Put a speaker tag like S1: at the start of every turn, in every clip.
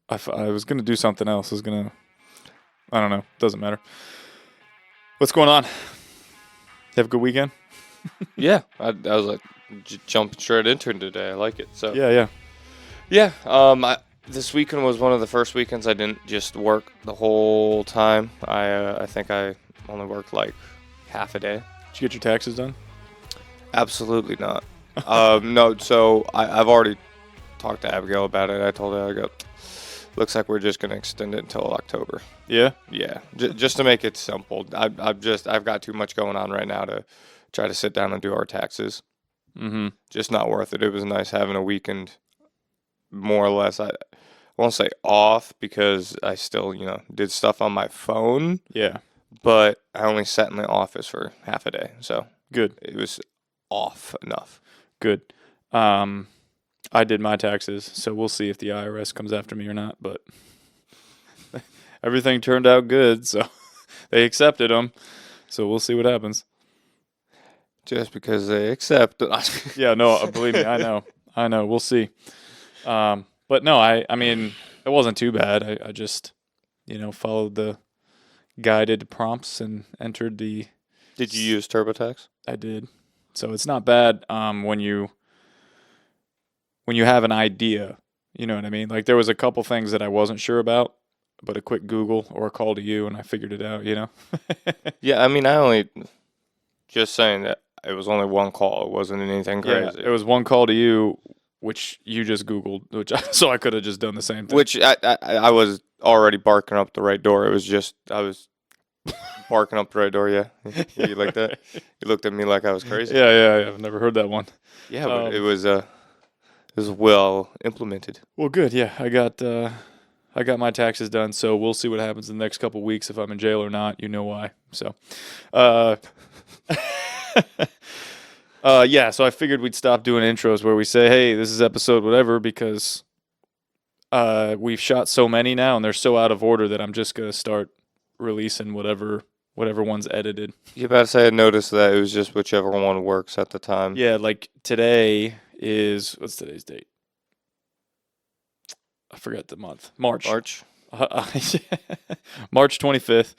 S1: I was gonna do something else. I don't know. Doesn't matter. What's going on? Have a good weekend?
S2: Yeah, I was like jumping straight into it today. I like it. So
S1: Yeah, yeah.
S2: yeah, this weekend was one of the first weekends I didn't just work the whole time. I think I only worked like half a day.
S1: Did you get your taxes done?
S2: Absolutely not. No, so I've already talked to Abigail about it. I told her, I go, looks like we're just gonna extend it until October.
S1: Yeah.
S2: Yeah, just to make it simple. I've got too much going on right now to try to sit down and do our taxes.
S1: Mm-hmm.
S2: Just not worth it. It was nice having a weekend, more or less. I won't say off because I still, did stuff on my phone,
S1: Yeah.
S2: but I only sat in the office for half a day, so
S1: Good.
S2: it was off enough.
S1: Good. I did my taxes, so we'll see if the IRS comes after me or not. But everything turned out good, so they accepted them. So we'll see what happens.
S2: Just because they accept.
S1: Yeah. No. Believe me, I know. I know. We'll see. But no, I mean, it wasn't too bad. I just, followed the guided prompts and entered the.
S2: Did you use TurboTax?
S1: I did. So it's not bad. When you have an idea, you know what I mean? Like there was a couple things that I wasn't sure about, but a quick Google or a call to you and I figured it out.
S2: Yeah, I mean, I only just saying that it was only one call. It wasn't anything
S1: Yeah,
S2: crazy.
S1: it was one call to you, which you just Googled, so I could have just done the same thing.
S2: Which I was already barking up the right door. It was just I was barking up the right door. Yeah, you like that? You looked at me like I was crazy.
S1: Yeah, I've never heard that one.
S2: Yeah, but it was well implemented.
S1: Well, good. Yeah, I got my taxes done, so we'll see what happens in the next couple weeks if I'm in jail or not. You know why. So, uh, yeah. So I figured we'd stop doing intros where we say, "Hey, this is episode whatever," because we've shot so many now and they're so out of order that I'm just gonna start releasing whatever one's edited.
S2: You about to say I noticed that it was just whichever one works at the time.
S1: Yeah, like today is what's today's date? I forgot the month. March.
S2: March.
S1: March 25th.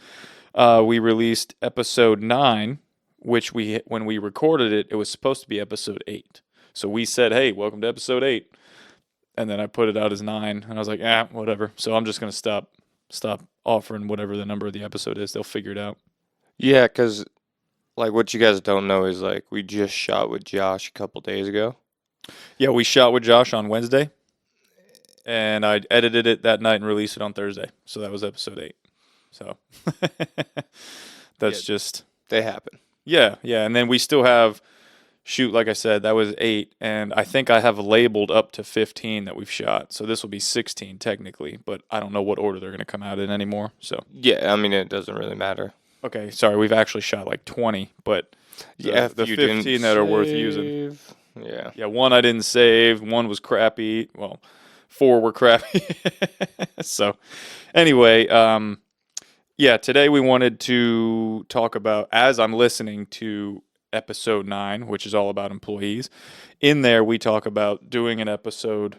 S1: We released episode 9, which when we recorded it, it was supposed to be episode 8. So we said, "Hey, welcome to episode 8." And then I put it out as 9 and I was like, whatever. So I'm just going to stop offering whatever the number of the episode is. They'll figure it out.
S2: Yeah, because like what you guys don't know is like we just shot with Josh a couple days ago.
S1: Yeah, we shot with Josh on Wednesday and I edited it that night and released it on Thursday. So that was episode 8. So that's
S2: Yeah.
S1: just
S2: They happen.
S1: yeah. And then we still have like I said, that was 8 and I think I have labeled up to 15 that we've shot. So this will be 16 technically, but I don't know what order they're going to come out in anymore. So
S2: Yeah, I mean it doesn't really matter.
S1: okay, sorry, we've actually shot like 20, but
S2: Yeah,
S1: the
S2: if you
S1: 15
S2: didn't
S1: that are worth using.
S2: save- Yeah.
S1: Yeah, one I didn't save, one was crappy. Well, 4 were crappy. So, anyway, yeah, today we wanted to talk about, as I'm listening to episode 9, which is all about employees, in there we talk about doing an episode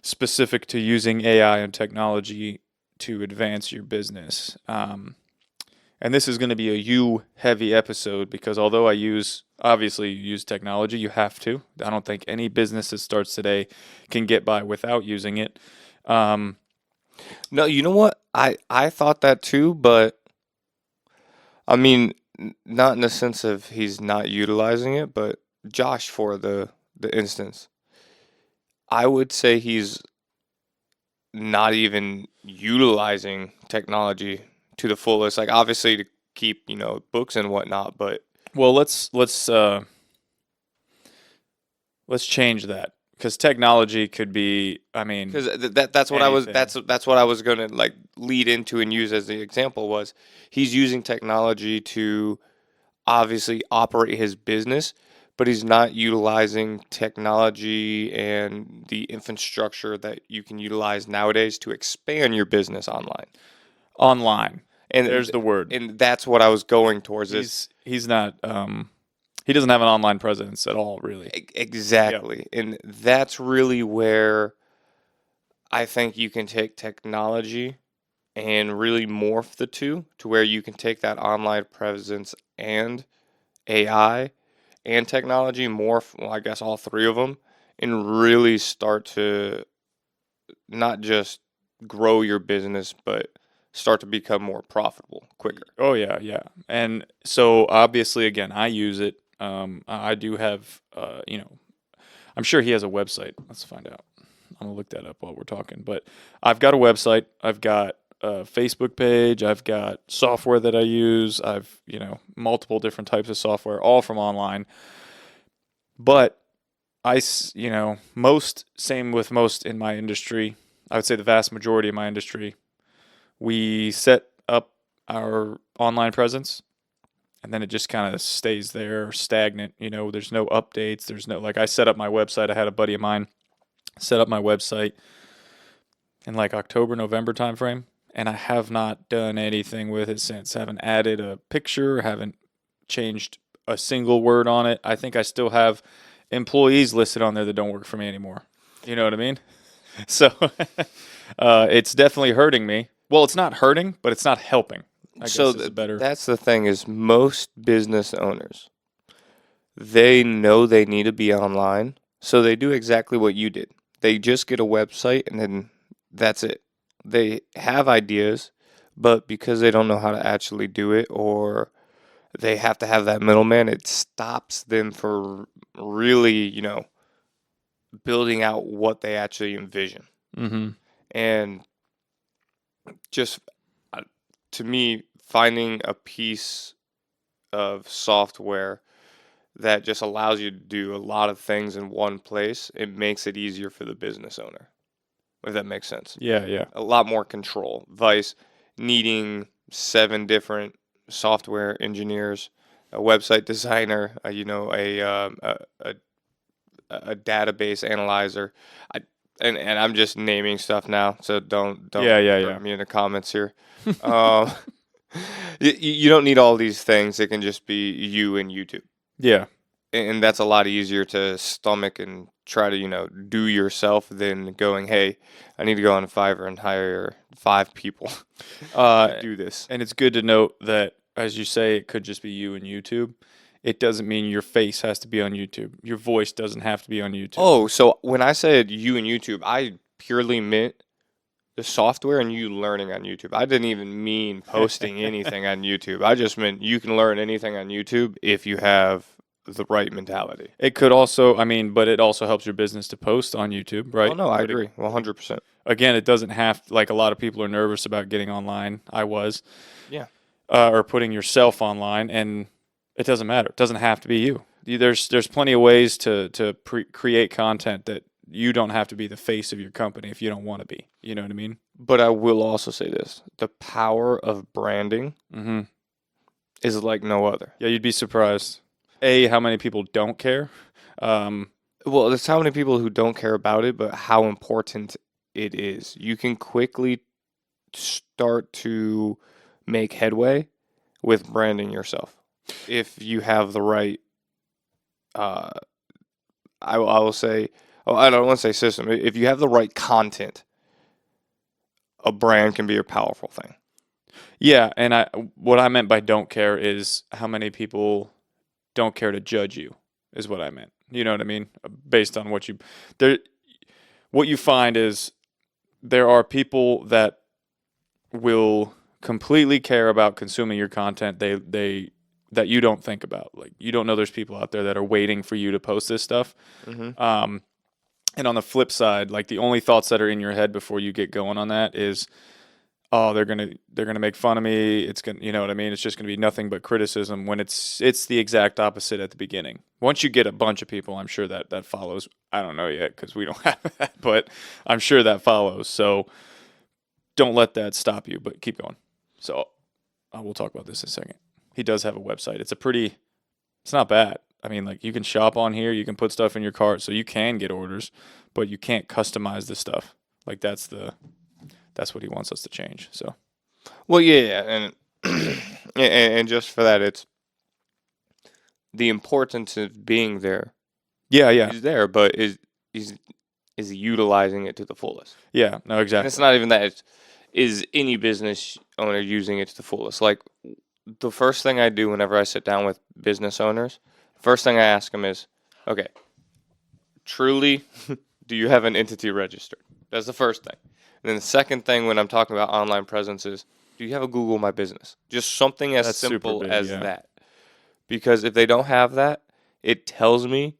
S1: specific to using AI and technology to advance your business. And this is going to be a you heavy episode because although obviously you use technology, you have to. I don't think any business that starts today can get by without using it.
S2: No, you know what? I thought that too, but I mean, not in the sense of he's not utilizing it, but Josh for the instance, I would say he's not even utilizing technology to the fullest. Like obviously to keep, books and whatnot, but
S1: Well, let's change that because technology could be. I mean,
S2: because that's what I was
S1: anything.
S2: that's what I was gonna like lead into and use as the example was he's using technology to obviously operate his business, but he's not utilizing technology and the infrastructure that you can utilize nowadays to expand your business online.
S1: Online.
S2: And
S1: There's the word.
S2: and that's what I was going towards. Is
S1: He's not. He doesn't have an online presence at all, really.
S2: exactly, and that's really where I think you can take technology and really morph the two to where you can take that online presence and AI and technology, morph, well, I guess all three of them, and really start to not just grow your business, but start to become more profitable quicker.
S1: Oh yeah, yeah. And so obviously, again, I use it. I do have, I'm sure he has a website. Let's find out. I'm gonna look that up while we're talking. But I've got a website. I've got a Facebook page. I've got software that I use. I've, multiple different types of software, all from online. But same with most in my industry. I would say the vast majority of my industry, we set up our online presence and then it just kind of stays there stagnant. There's no updates. There's no, like, I set up my website. I had a buddy of mine set up my website in like October, November timeframe, and I have not done anything with it since. I haven't added a picture, haven't changed a single word on it. I think I still have employees listed on there that don't work for me anymore. You know what I mean? So it's definitely hurting me. Well, it's not hurting, but it's not helping. I guess
S2: So
S1: is a better.
S2: that's the thing is most business owners, they know they need to be online, so they do exactly what you did. They just get a website and then that's it. They have ideas, but because they don't know how to actually do it or they have to have that middleman, it stops them for really, building out what they actually envision.
S1: Mm-hmm.
S2: And just to me, finding a piece of software that just allows you to do a lot of things in one place, it makes it easier for the business owner, if that makes sense.
S1: Yeah, yeah.
S2: A lot more control. Vice needing 7 different software engineers, a website designer, a database analyzer. And I'm just naming stuff now, so don't
S1: Yeah.
S2: hurt me in the comments here. Um, you don't need all these things. It can just be you and YouTube,
S1: Yeah.
S2: and that's a lot easier to stomach and try to do yourself than going, hey, I need to go on Fiverr and hire 5 people to do this.
S1: And it's good to note that, as you say, it could just be you and YouTube. It doesn't mean your face has to be on YouTube. Your voice doesn't have to be on YouTube.
S2: Oh, so when I said you and YouTube, I purely meant the software and you learning on YouTube. I didn't even mean posting anything on YouTube. I just meant you can learn anything on YouTube if you have the right mentality.
S1: It could also, but it also helps your business to post on YouTube, right?
S2: Oh no, I
S1: But
S2: agree, 100%.
S1: again, it doesn't have, like, a lot of people are nervous about getting online. I was.
S2: Yeah.
S1: Or putting yourself online, and it doesn't matter. It doesn't have to be you. There's plenty of ways to create content that you don't have to be the face of your company if you don't want to be. You know what I mean?
S2: But I will also say this: the power of branding
S1: Mm-hmm.
S2: is like no other.
S1: Yeah, you'd be surprised. How many people don't care?
S2: Well, there's how many people who don't care about it, but how important it is. You can quickly start to make headway with branding yourself if you have the right. I will say, I don't want to say system. If you have the right content, a brand can be a powerful thing.
S1: Yeah, and what I meant by don't care is how many people don't care to judge you, is what I meant. You know what I mean? Based on what you find is there are people that will completely care about consuming your content. They that you don't think about. Like, you don't know there's people out there that are waiting for you to post this stuff.
S2: Mm-hmm.
S1: And on the flip side, like, the only thoughts that are in your head before you get going on that is, oh, they're gonna make fun of me. It's gonna, you know what I mean? It's just gonna be nothing but criticism. When it's the exact opposite at the beginning. Once you get a bunch of people, I'm sure that follows. I don't know yet because we don't have that, but I'm sure that follows. So don't let that stop you, but keep going. So we'll talk about this in a second. He does have a website. It's not bad. I mean, like, you can shop on here, you can put stuff in your cart, so you can get orders, but you can't customize the stuff. Like, that's what he wants us to change. So,
S2: Well, yeah, and and just for that, it's the importance of being there.
S1: yeah.
S2: He's there, but is is utilizing it to the fullest.
S1: Yeah, no,
S2: And
S1: exactly.
S2: it's not even that. It's, is any business owner using it to the fullest? Like, the first thing I do whenever I sit down with business owners, first thing I ask them is, okay, truly, do you have an entity registered? That's the first thing. And then the second thing when I'm talking about online presence is, do you have a Google My Business? Just something as
S1: That's super
S2: simple
S1: big,
S2: as
S1: yeah.
S2: that. Because if they don't have that, it tells me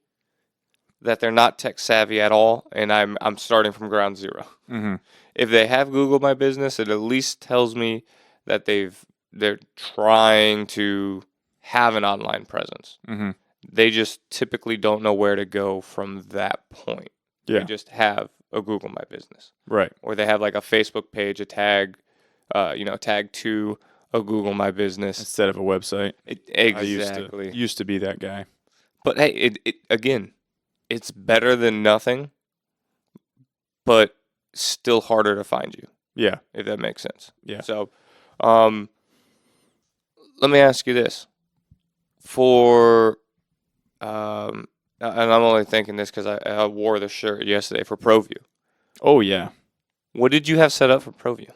S2: that they're not tech savvy at all, and I'm starting from ground zero.
S1: Mm-hmm.
S2: If they have Google My Business, it at least tells me that they're trying to have an online presence.
S1: Mm-hmm.
S2: They just typically don't know where to go from that point.
S1: Yeah.
S2: They just have a Google My Business,
S1: Right.
S2: or they have like a Facebook page, a tag, tag to a Google My Business.
S1: Instead of a website.
S2: Exactly.
S1: I used to be that guy.
S2: But hey, it again, it's better than nothing, but still harder to find you,
S1: Yeah.
S2: if that makes sense.
S1: Yeah.
S2: So, let me ask you this: for and I'm only thinking this because I wore the shirt yesterday for ProView.
S1: Oh yeah.
S2: What did you have set up for ProView?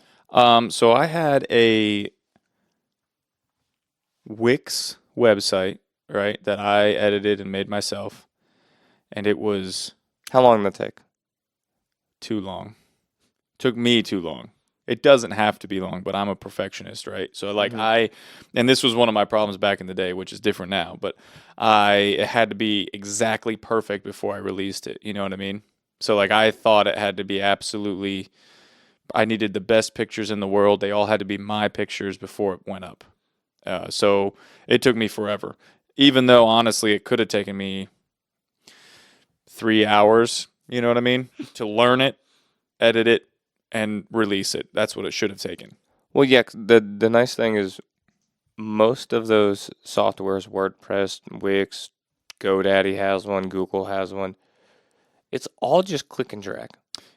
S1: So I had a Wix website, right, that I edited and made myself, and it was
S2: How long did that take?
S1: too long. Took me too long. It doesn't have to be long, but I'm a perfectionist, right? So like
S2: Mhm.
S1: and this was one of my problems back in the day, which is different now, but it had to be exactly perfect before I released it. You know what I mean? So like I thought it had to be absolutely, I needed the best pictures in the world. They all had to be my pictures before it went up. So it took me forever, even though honestly it could have taken me 3 hours. You know what I mean? To learn it, edit it, and release it. That's what it should have taken.
S2: Well, yeah. The nice thing is most of those softwares, WordPress, Wix, GoDaddy has one, Google has one. It's all just click and drag.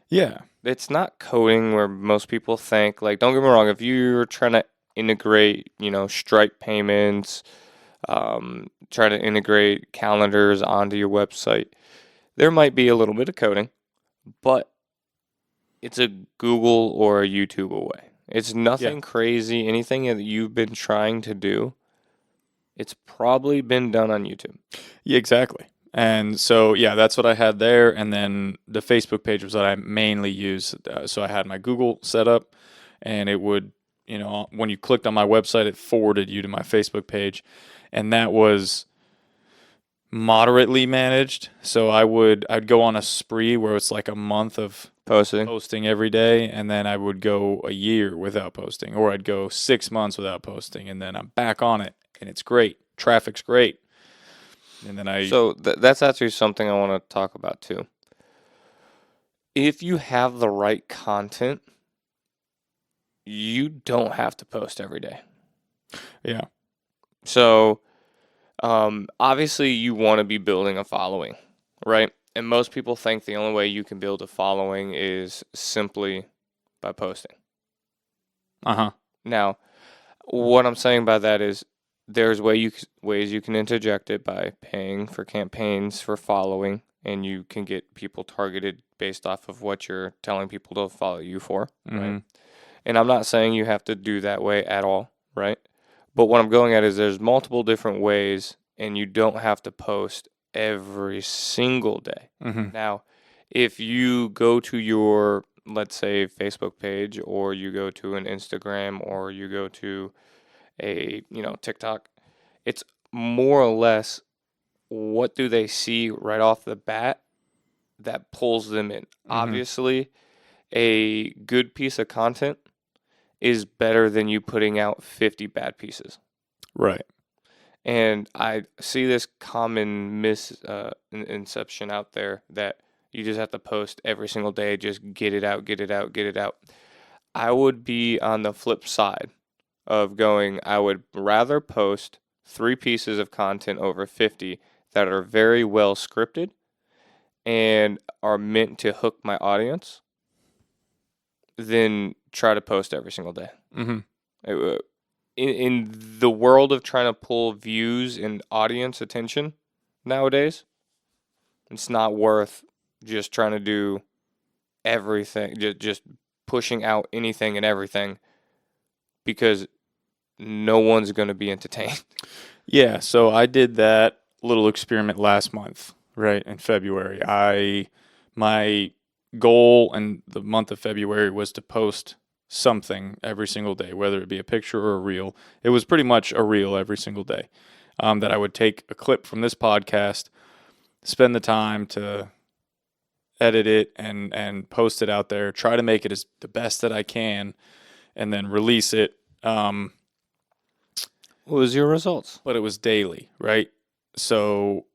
S1: Yeah.
S2: It's not coding where most people think. Like, don't get me wrong, if you're trying to integrate, Stripe payments, try to integrate calendars onto your website, there might be a little bit of coding, but it's a Google or a YouTube away. It's nothing crazy. Anything that you've been trying to do, it's probably been done on YouTube.
S1: Yeah, exactly. And so, yeah, that's what I had there. And then the Facebook page was what I mainly used. So I had my Google set up, and it would, when you clicked on my website, it forwarded you to my Facebook page. And that was moderately managed. So I'd go on a spree where it's like a month of posting every day, and then I would go a year without posting, or I'd go 6 months without posting, and then I'm back on it, and it's great. Traffic's great. And then
S2: So that's actually something I want to talk about too. If you have the right content, you don't have to post every day.
S1: Yeah.
S2: So, obviously, you want to be building a following, right? And most people think the only way you can build a following is simply by posting.
S1: Uh-huh.
S2: Now, what I'm saying by that is there's ways you can interject it by paying for campaigns for following, and you can get people targeted based off of what you're telling people to follow you for, right? And I'm not saying you have to do that way at all, right? But what I'm going at is there's multiple different ways, and you don't have to post every single day.
S1: Mm-hmm.
S2: Now, if you go to your, let's say, Facebook page, or you go to an Instagram, or you go to a, TikTok, it's more or less what do they see right off the bat that pulls them in. Obviously, a good piece of content is better than you putting out 50 bad pieces.
S1: Right.
S2: And I see this common inception out there that you just have to post every single day, just get it out, get it out, get it out. I would be on the flip side of going, I would rather post 3 pieces of content over 50 that are very well scripted and are meant to hook my audience than try to post every single day.
S1: Mm-hmm.
S2: In the world of trying to pull views and audience attention nowadays, it's not worth just trying to do everything, just pushing out anything and everything because no one's going to be entertained.
S1: Yeah, so I did that little experiment last month, right, in February. My goal in the month of February was to post something every single day, whether it be a picture or a reel. It was pretty much a reel every single day. That I would take a clip from this podcast, spend the time to edit it and post it out there, try to make it as the best that I can, and then release it.
S2: What was your results?
S1: But it was daily, right? So,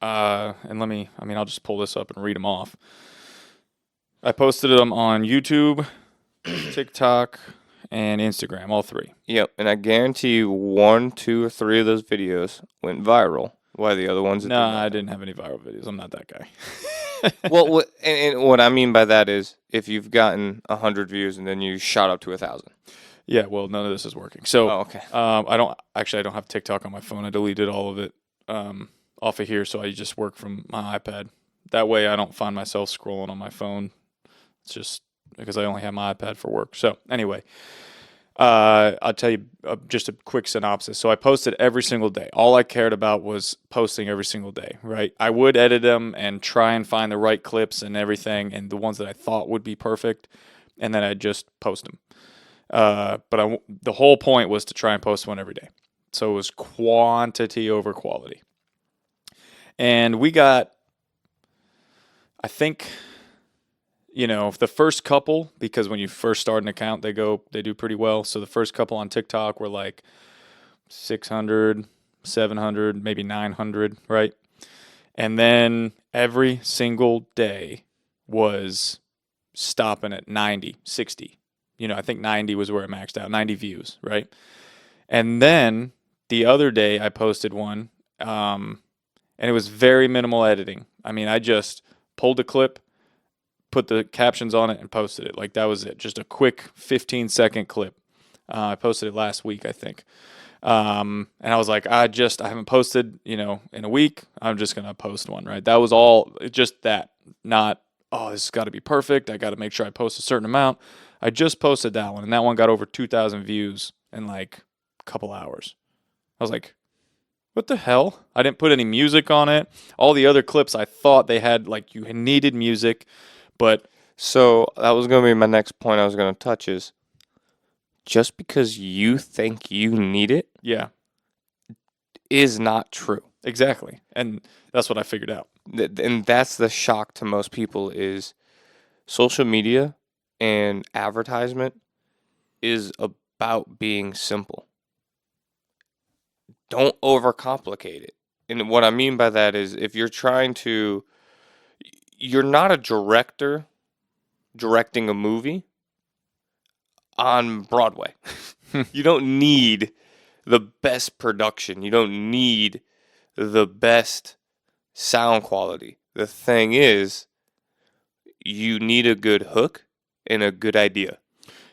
S1: and I'll just pull this up and read them off. I posted them on YouTube, TikTok, and Instagram, all three.
S2: Yep, and I guarantee you 1, 2, or 3 of those videos went viral. Why the other ones?
S1: No, I didn't have any viral videos. I'm not that guy.
S2: Well, and what I mean by that is if you've gotten 100 views and then you shot up to 1,000.
S1: Yeah, well, none of this is working. So,
S2: okay.
S1: I don't have TikTok on my phone. I deleted all of it off of here, so I just work from my iPad. That way, I don't find myself scrolling on my phone. It's just because I only have my iPad for work. So, anyway, I'll tell you just a quick synopsis. So, I posted every single day. All I cared about was posting every single day, right? I would edit them and try and find the right clips and everything, and the ones that I thought would be perfect, and then I'd just post them. But the whole point was to try and post one every day. So it was quantity over quality. And we got, I think, the first couple, because when you first start an account, they do pretty well. So the first couple on TikTok were like 600, 700, maybe 900, right? And then every single day was stopping at 90, 60. I think 90 was where it maxed out, 90 views, right? And then the other day I posted one, and it was very minimal editing. I mean, I just pulled a clip, put the captions on it, and posted it. Like, that was it. Just a quick 15-second clip. I posted it last week, I think. And I was like, I haven't posted, in a week. I'm just going to post one, right? That was all, just that. Not, oh, this has got to be perfect. I got to make sure I post a certain amount. I just posted that one, and that one got over 2,000 views in like a couple hours. I was like, what the hell? I didn't put any music on it. All the other clips, I thought they had, like, you needed music, but...
S2: So that was going to be my next point I was going to touch is, just because you think you need it,
S1: yeah,
S2: is not true.
S1: Exactly. And that's what I figured out.
S2: And that's the shock to most people is social media and advertisement is about being simple. Don't overcomplicate it. And what I mean by that is if you're not a director directing a movie on Broadway. You don't need the best production. You don't need the best sound quality. The thing is, you need a good hook and a good idea.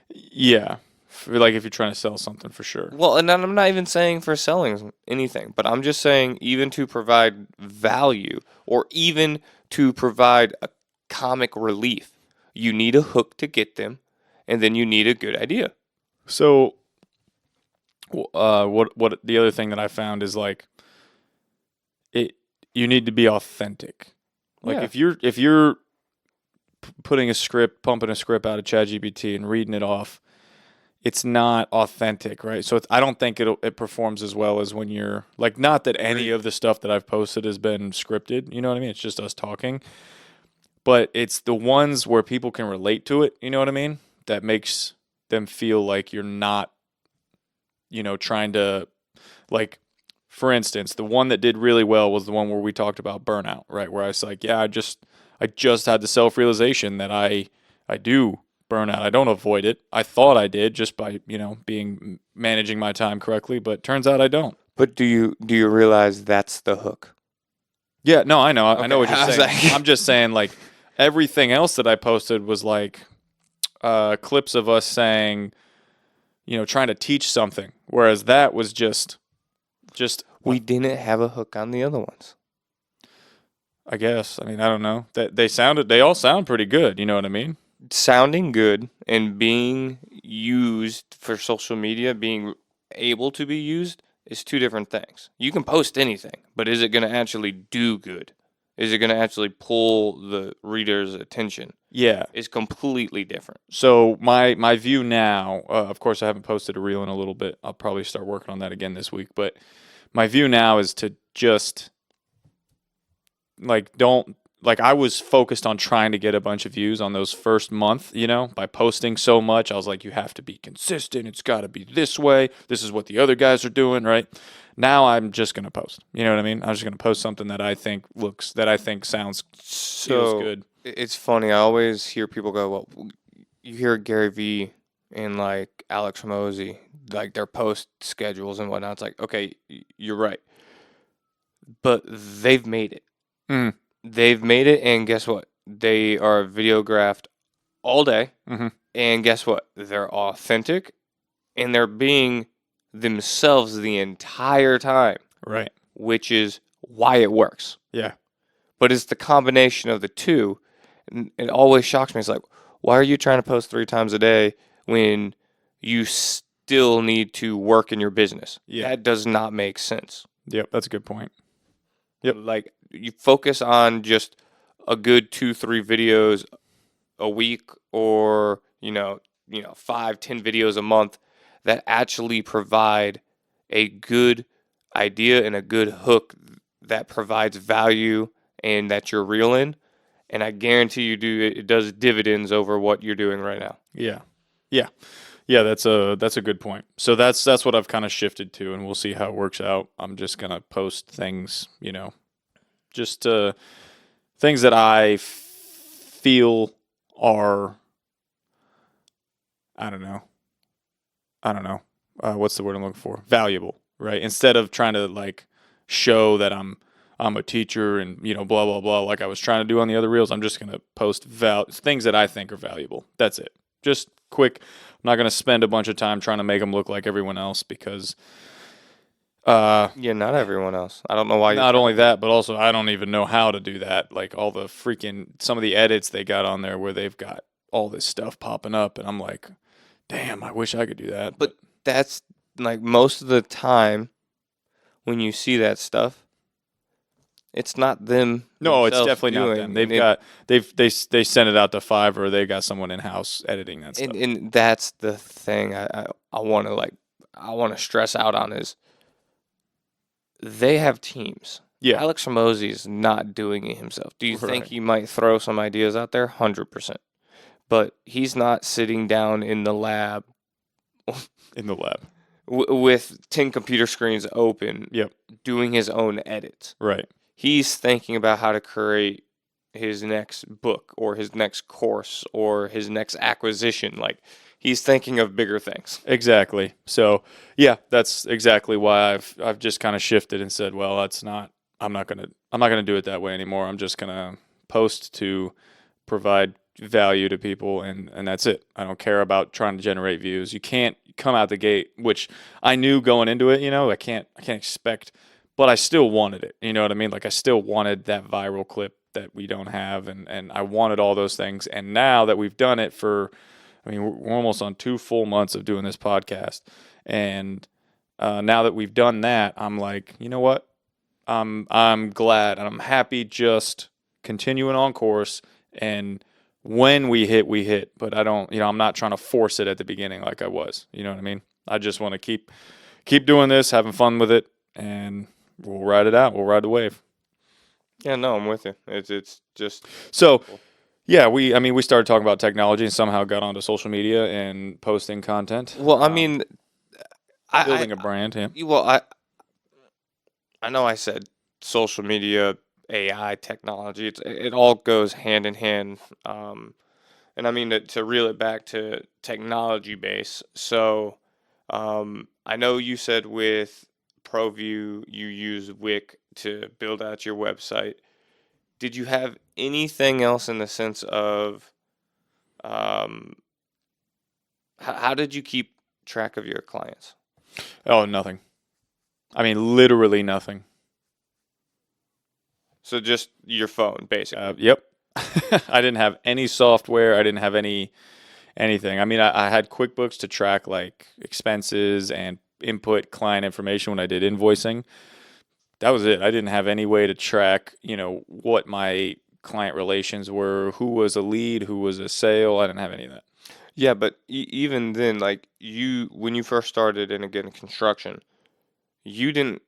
S1: Yeah. Like if you're trying to sell something, for sure.
S2: Well, and I'm not even saying for selling anything, but I'm just saying even to provide value or even to provide a comic relief, you need a hook to get them, and then you need a good idea.
S1: So, what the other thing that I found is like, you need to be authentic. Like if you're pumping a script out of ChatGPT and reading it off, it's not authentic, right? So I don't think it performs as well as when you're like, not that any of the stuff that I've posted has been scripted, you know what I mean? It's just us talking, but it's the ones where people can relate to it, you know what I mean? That makes them feel like you're not, trying to, like, for instance, the one that did really well was the one where we talked about burnout, right? Where I was like, yeah, I just had the self-realization that I do burnout. I don't avoid it. I thought I did just by, managing my time correctly, but turns out I don't.
S2: But do you realize that's the hook?
S1: Yeah, no, I know.
S2: Okay.
S1: I know what you're saying. I'm just saying, like, everything else that I posted was like clips of us saying, trying to teach something, whereas that was just
S2: we didn't have a hook on the other ones.
S1: I guess. I mean, I don't know. They all sound pretty good, you know what I mean?
S2: sounding good and being used for social media, being able to be used, is two different things. You can post anything, but is it going to actually do good? Is it going to actually pull the reader's attention?
S1: Yeah.
S2: Is completely different.
S1: So my view now, of course, I haven't posted a reel in a little bit. I'll probably start working on that again this week. But my view now is to just don't I was focused on trying to get a bunch of views on those first month, by posting so much. I was like, you have to be consistent. It's got to be this way. This is what the other guys are doing, right? Now I'm just going to post. You know what I mean? I'm just going to post something that I think sounds, feels good.
S2: It's funny. I always hear people go, well, you hear Gary Vee and like Alex Hormozy, like their post schedules and whatnot. It's like, okay, you're right. But they've made it.
S1: Mm.
S2: They've made it, and guess what? They are videographed all day.
S1: Mm-hmm.
S2: And guess what? They're authentic, and they're being themselves the entire time,
S1: Right.
S2: which is why it works.
S1: Yeah.
S2: But it's the combination of the two. And it always shocks me. It's like, why are you trying to post 3 times a day when you still need to work in your business?
S1: Yeah.
S2: That does not make sense.
S1: Yep. That's a good point. Yep.
S2: Like, you focus on just a good 2-3 videos a week, or 5-10 videos a month that actually provide a good idea and a good hook that provides value and that you're real in. And I guarantee you it does dividends over what you're doing right now.
S1: Yeah. Yeah. Yeah, that's a good point. So that's what I've kind of shifted to, and we'll see how it works out. I'm just gonna post things, just things that I feel are, I don't know. What's the word I'm looking for? Valuable, right? Instead of trying to show that I'm a teacher and blah blah blah like I was trying to do on the other reels. I'm just gonna post things that I think are valuable. That's it. Just quick. I'm not gonna spend a bunch of time trying to make them look like everyone else because
S2: yeah, not everyone else. I don't know why.
S1: Not only that, but also I don't even know how to do that. Like all the some of the edits they got on there where they've got all this stuff popping up, and I'm like, damn, I wish I could do that.
S2: But that's like most of the time when you see that stuff, it's not them.
S1: No, it's
S2: themselves
S1: definitely not
S2: doing,
S1: them. They send it out to Fiverr. They got someone in house editing that stuff.
S2: and that's the thing I want to stress out on is they have teams.
S1: Yeah.
S2: Alex Hormozy is not doing it himself. Do you think
S1: Right.
S2: he might throw some ideas out there? 100%. But he's not sitting down in the lab
S1: In the lab.
S2: with 10 computer screens open,
S1: Yep.
S2: doing his own edits.
S1: Right.
S2: He's thinking about how to create his next book or his next course or his next acquisition. Like, he's thinking of bigger things.
S1: Exactly. So yeah, that's exactly why I've just kind of shifted and said, well, I'm not gonna do it that way anymore. I'm just gonna post to provide value to people, and that's it. I don't care about trying to generate views. You can't come out the gate, which I knew going into it. I can't expect, but I still wanted it. You know what I mean? Like I still wanted that viral clip that we don't have, and I wanted all those things. And now that we've done it we're almost on 2 full months of doing this podcast, and now that we've done that, I'm like, you know what? I'm glad and I'm happy just continuing on course, and when we hit, but I don't, I'm not trying to force it at the beginning like I was. You know what I mean? I just want to keep doing this, having fun with it, and we'll ride it out. We'll ride the wave.
S2: Yeah, no, I'm with you. It's just
S1: So, yeah, we started talking about technology and somehow got onto social media and posting content.
S2: well, I mean,
S1: Building a brand. Yeah.
S2: well, I know I said social media, AI, technology. It all goes hand in hand. And I mean to reel it back to technology base. So I know you said with ProView you use Wix to build out your website. Did you have anything else in the sense of how did you keep track of your clients?
S1: Oh, nothing. I mean, literally nothing.
S2: So just your phone, basically.
S1: Yep. I didn't have any software. I didn't have anything. I mean, I had QuickBooks to track like expenses and input client information when I did invoicing. That was it. I didn't have any way to track, what my client relations were, who was a lead, who was a sale. I didn't have any of that.
S2: Yeah, but even then, like when you first started in again construction, you didn't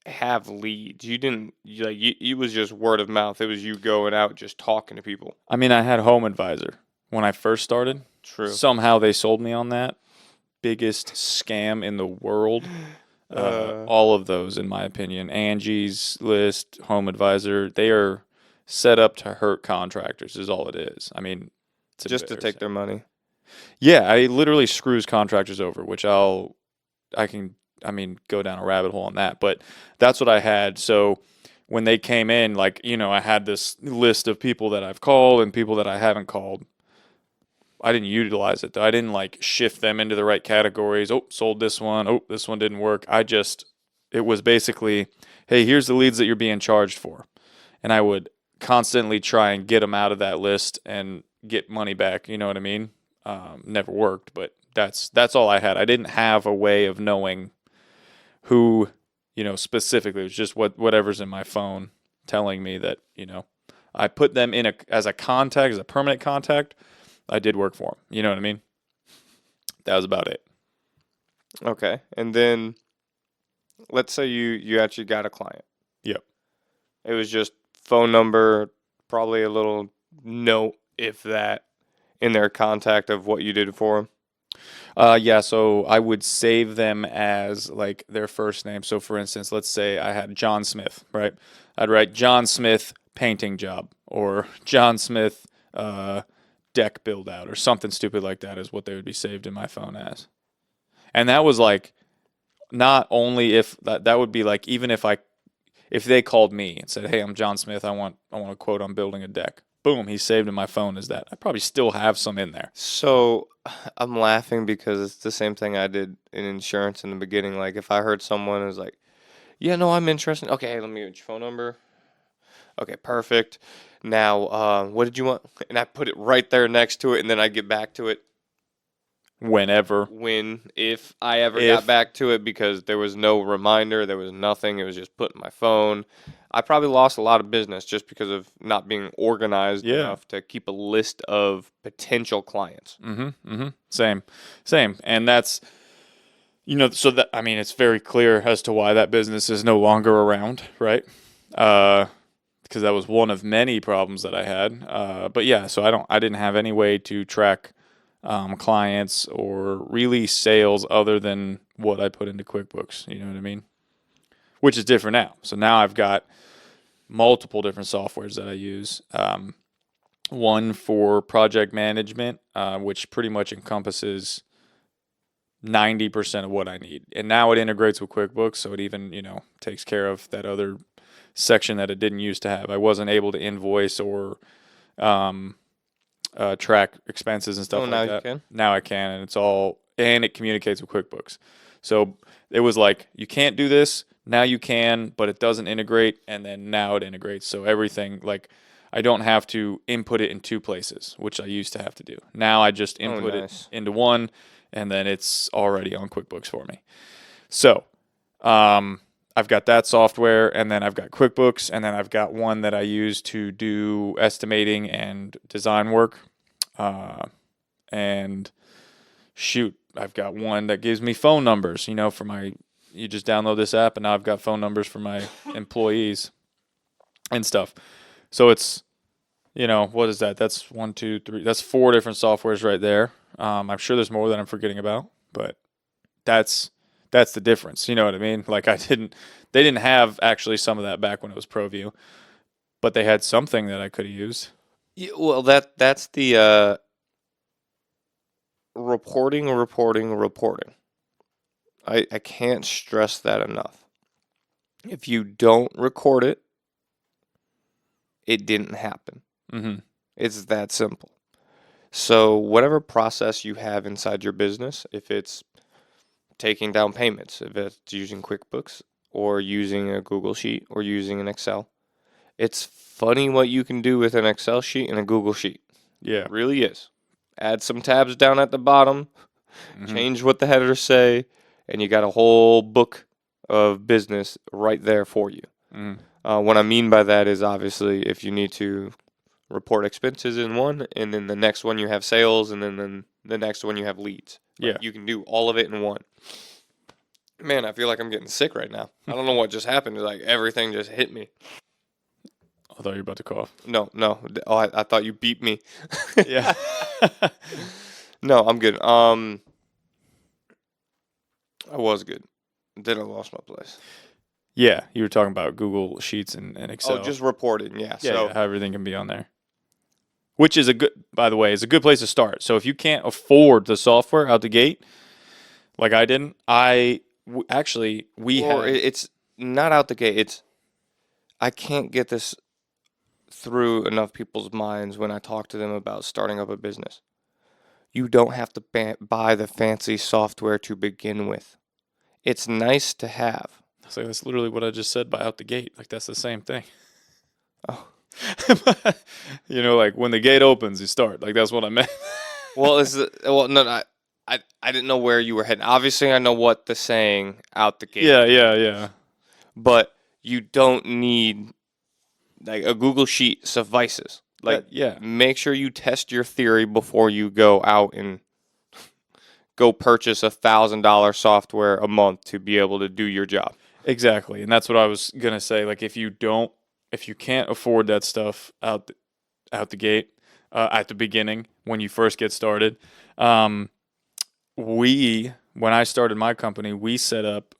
S2: have leads. You didn't it was just word of mouth. It was you going out just talking to people.
S1: I mean, I had Home Advisor when I first started.
S2: True.
S1: Somehow they sold me on that. Biggest scam in the world.
S2: Uh,
S1: All of those, in my opinion, Angie's List, Home Advisor, they are set up to hurt contractors, is all it is. I mean, it's
S2: just to take
S1: embarrassing.
S2: their money.
S1: Yeah, I literally screws contractors over, which I can, I mean, go down a rabbit hole on that. But that's what I had. So when they came in, like, I had this list of people that I've called and people that I haven't called. I didn't utilize it though. I didn't like shift them into the right categories. Oh, sold this one. Oh, this one didn't work. It was basically, hey, here's the leads that you're being charged for. And I would constantly try and get them out of that list and get money back. You know what I mean? Never worked, but that's all I had. I didn't have a way of knowing who, specifically. It was just whatever's in my phone telling me that, I put them in as a contact, as a permanent contact. I did work for them. You know what I mean? That was about it.
S2: Okay. And then let's say you actually got a client.
S1: Yep.
S2: It was just phone number, probably a little note, if that, in their contact of what you did for them.
S1: Yeah, so I would save them as like their first name. So for instance, let's say I had John Smith, right? I'd write John Smith painting job or John Smith deck build out or something stupid like that is what they would be saved in my phone as. And that was like not only if that would be like even if they called me and said, "Hey, I'm John Smith. I want a quote on building a deck." Boom, he's saved in my phone as that. I probably still have some in there.
S2: So I'm laughing because it's the same thing I did in insurance in the beginning. Like if I heard someone was like, "Yeah, no, I'm interested." Okay, hey, let me get your phone number. Okay, perfect. Now, what did you want? And I put it right there next to it, and then I get back to it
S1: Whenever.
S2: if I ever
S1: If
S2: got back to it because there was no reminder, there was nothing. It was just put in my phone. I probably lost a lot of business just because of not being organized
S1: Yeah.
S2: enough to keep a list of potential clients.
S1: Same. And that's so that I mean it's very clear as to why that business is no longer around, right? Because that was one of many problems that I had. But yeah, so I didn't have any way to track clients or really sales other than what I put into QuickBooks. You know what I mean? Which is different now. So now I've got multiple different softwares that I use. One for project management, which pretty much encompasses 90% of what I need. And now it integrates with QuickBooks, so it even, takes care of that other section that it didn't used to have. I wasn't able to invoice or track expenses and stuff
S2: Oh, now
S1: like
S2: you
S1: that.
S2: can?
S1: Now I can, and it communicates with QuickBooks. So it was like, you can't do this. Now you can, but it doesn't integrate, and then now it integrates. So everything, like, I don't have to input it in two places, which I used to have to do. Now I just input
S2: nice.
S1: it into one, and then it's already on QuickBooks for me. So I've got that software, and then I've got QuickBooks, and then I've got one that I use to do estimating and design work. And shoot, I've got one that gives me phone numbers, for you just download this app, and now I've got phone numbers for my employees and stuff. So it's, what is that? That's 1, 2, 3. That's 4 different softwares right there. I'm sure there's more that I'm forgetting about, but that's the difference. You know what I mean? Like they didn't have actually some of that back when it was ProView, but they had something that I could have used.
S2: Yeah, well, that's the reporting. I can't stress that enough. If you don't record it, it didn't happen.
S1: Mm-hmm.
S2: It's that simple. So whatever process you have inside your business, if it's taking down payments, if it's using QuickBooks or using a Google Sheet or using an Excel, it's funny what you can do with an Excel sheet and a Google sheet.
S1: Yeah.
S2: It really is. Add some tabs down at the bottom,
S1: Mhm.
S2: change what the headers say, and you got a whole book of business right there for you.
S1: Mhm.
S2: What I mean by that is obviously if you need to report expenses in one, and then the next one you have sales, and then the next one you have leads. Like,
S1: Yeah.
S2: you can do all of it in one. Man, I feel like I'm getting sick right now. I don't know what just happened. Like everything just hit me.
S1: I thought you were about to cough.
S2: No, no. Oh, I thought you beat me.
S1: Yeah.
S2: No, I'm good. I was good. Then I lost my place.
S1: Yeah, you were talking about Google Sheets and Excel.
S2: Oh, just reporting. Yeah.
S1: yeah,
S2: So
S1: yeah, how everything can be on there. Which is by the way, is a good place to start. So if you can't afford the software out the gate, like I didn't, we
S2: or
S1: had,
S2: it's not out the gate. It's I can't get this through enough people's minds when I talk to them about starting up a business. You don't have to buy the fancy software to begin with. It's nice to have.
S1: so that's literally what I just said by out the gate. Like that's the same thing.
S2: Oh.
S1: You know, like when the gate opens, you start. Like that's what I meant.
S2: Well, no, I didn't know where you were heading. Obviously, I know what the saying out the gate.
S1: Yeah.
S2: But you don't need like a Google Sheet suffices. Like
S1: yeah.
S2: make sure you test your theory before you go out and go purchase $1,000 software a month to be able to do your job.
S1: Exactly. And that's what I was gonna say. Like if you can't afford that stuff out the gate, at the beginning when you first get started, when I started my company, we set up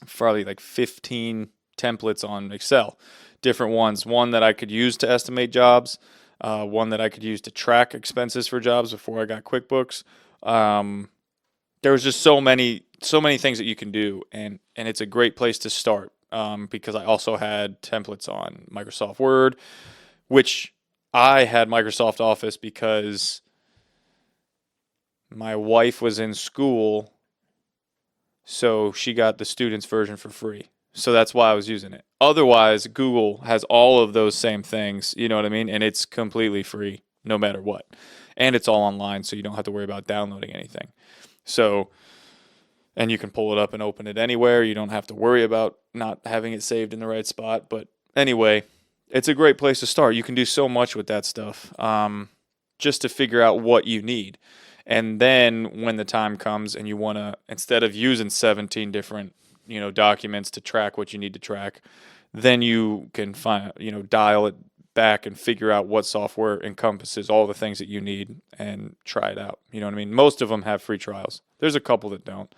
S1: probably like 15 templates on Excel, different ones. One that I could use to estimate jobs, one that I could use to track expenses for jobs before I got QuickBooks. There was just so many things that you can do, and it's a great place to start, because I also had templates on Microsoft Word, which I had Microsoft Office because my wife was in school, so she got the student's version for free. So that's why I was using it. Otherwise, Google has all of those same things, you know what I mean? And it's completely free no matter what. And it's all online, so you don't have to worry about downloading anything. So, and you can pull it up and open it anywhere. You don't have to worry about not having it saved in the right spot. But anyway, it's a great place to start. You can do so much with that stuff, just to figure out what you need. And then when the time comes and you want to, instead of using 17 different, documents to track what you need to track, then you can dial it back and figure out what software encompasses all the things that you need and try it out. You know what I mean? Most of them have free trials. There's a couple that don't.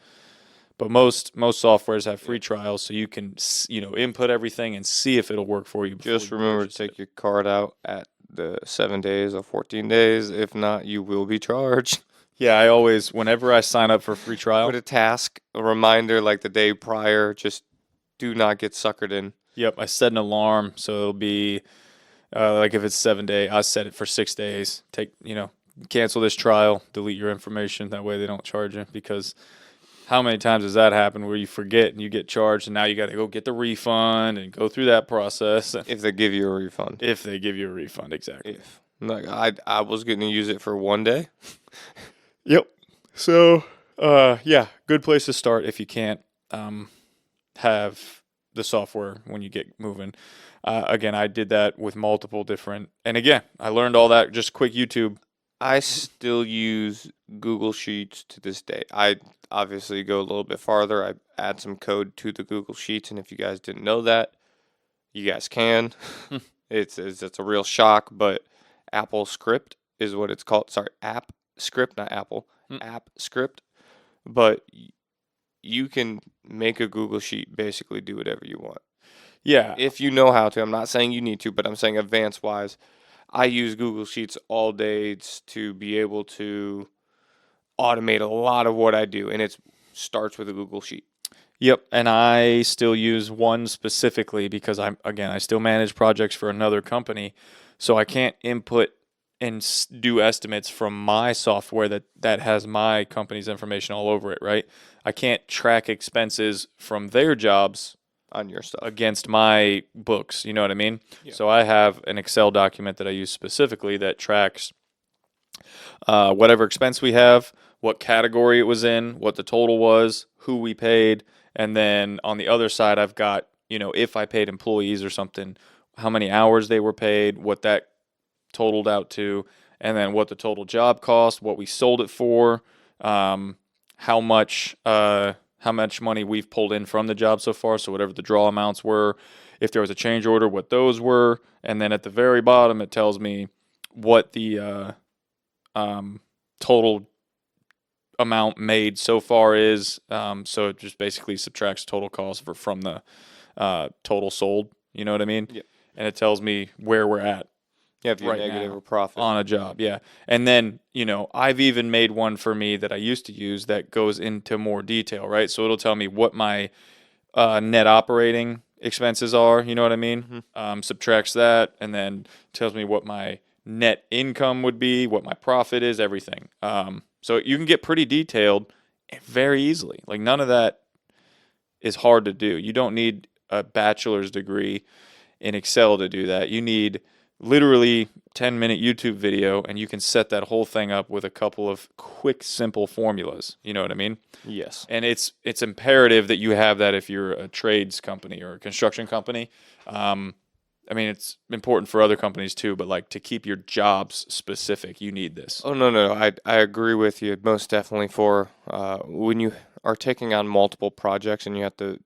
S1: But most softwares have free trials, so you can input everything and see if it'll work for you.
S2: Just remember to take your card out at the 7 days or 14 days. If not, you will be charged.
S1: Yeah, I always, whenever I sign up for a free trial,
S2: Put a task, a reminder like the day prior. Just do not get suckered in.
S1: Yep, I set an alarm, so it'll be like if it's 7 day, I set it for 6 days. Cancel this trial, delete your information. That way they don't charge you, because how many times does that happen where you forget and you get charged, and now you got to go get the refund and go through that process?
S2: If they give you a refund.
S1: If they give you a refund, exactly.
S2: Like I was going to use it for 1 day.
S1: Yep. So, yeah, good place to start if you can't have the software when you get moving. Again, I did that with multiple different, and again, I learned all that just quick YouTube.
S2: I still use Google Sheets to this day. I obviously go a little bit farther. I add some code to the Google Sheets, and if you guys didn't know that, you guys can. It's a real shock, but Apple Script is what it's called. Sorry, App Script, not Apple. App Script. But you can make a Google Sheet, basically do whatever you want.
S1: Yeah.
S2: If you know how to. I'm not saying you need to, but I'm saying advanced-wise. I use Google Sheets all day to be able to automate a lot of what I do, and it starts with a Google Sheet.
S1: Yep, and I still use one specifically because I still manage projects for another company, so I can't input and do estimates from my software that has my company's information all over it, right? I can't track expenses from their jobs
S2: on your stuff.
S1: against my books. You know what I mean?
S2: Yeah.
S1: So I have an Excel document that I use specifically that tracks whatever expense we have, what category it was in, what the total was, who we paid, and then on the other side, I've got, if I paid employees or something, how many hours they were paid, what that totaled out to, and then what the total job cost, what we sold it for, how much money we've pulled in from the job so far. So whatever the draw amounts were, if there was a change order, what those were, and then at the very bottom it tells me what the total amount made so far is. So it just basically subtracts total cost from the total sold. You know what I mean?
S2: Yeah.
S1: And it tells me where we're at.
S2: Yeah, if you're
S1: right
S2: negative
S1: now
S2: or profit.
S1: on a job. Yeah. And then, I've even made one for me that I used to use that goes into more detail, right? So it'll tell me what my net operating expenses are, you know what I mean? Subtracts that, and then tells me what my net income would be, what my profit is, everything. So you can get pretty detailed very easily. Like, none of that is hard to do. You don't need a bachelor's degree in Excel to do that. You need literally 10-minute YouTube video, and you can set that whole thing up with a couple of quick, simple formulas. You know what I mean?
S2: Yes.
S1: And it's imperative that you have that if you're a trades company or a construction company. It's important for other companies too, but like, to keep your jobs specific, you need this.
S2: Oh, no. I agree with you most definitely for when you are taking on multiple projects and you have to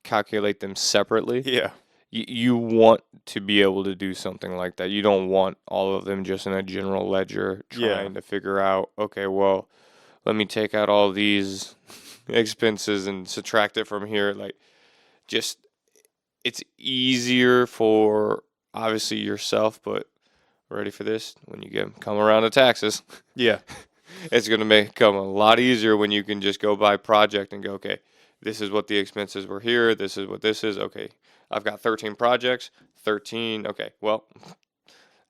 S2: calculate them separately.
S1: Yeah.
S2: You want to be able to do something like that. You don't want all of them just in a general ledger trying to figure out, okay, well, let me take out all these expenses and subtract it from here. Like, just, it's easier for obviously yourself, but ready for this? When you come around to taxes,
S1: Yeah.
S2: it's going to become a lot easier when you can just go by project and go, okay, this is what the expenses were here. This is what this is. Okay, I've got 13 projects, 13. Okay, well,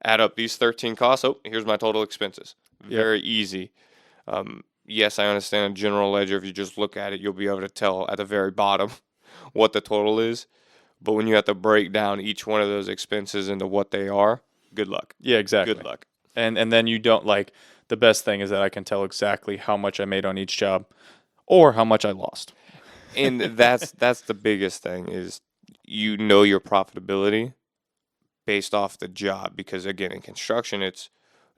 S2: add up these 13 costs. Oh, here's my total expenses. Very easy. Yes, I understand a general ledger. If you just look at it, you'll be able to tell at the very bottom what the total is. But when you have to break down each one of those expenses into what they are, good luck.
S1: Yeah, exactly.
S2: Good luck.
S1: And then you don't, like, the best thing is that I can tell exactly how much I made on each job or how much I lost.
S2: And that's the biggest thing is your profitability based off the job, because again, in construction, it's,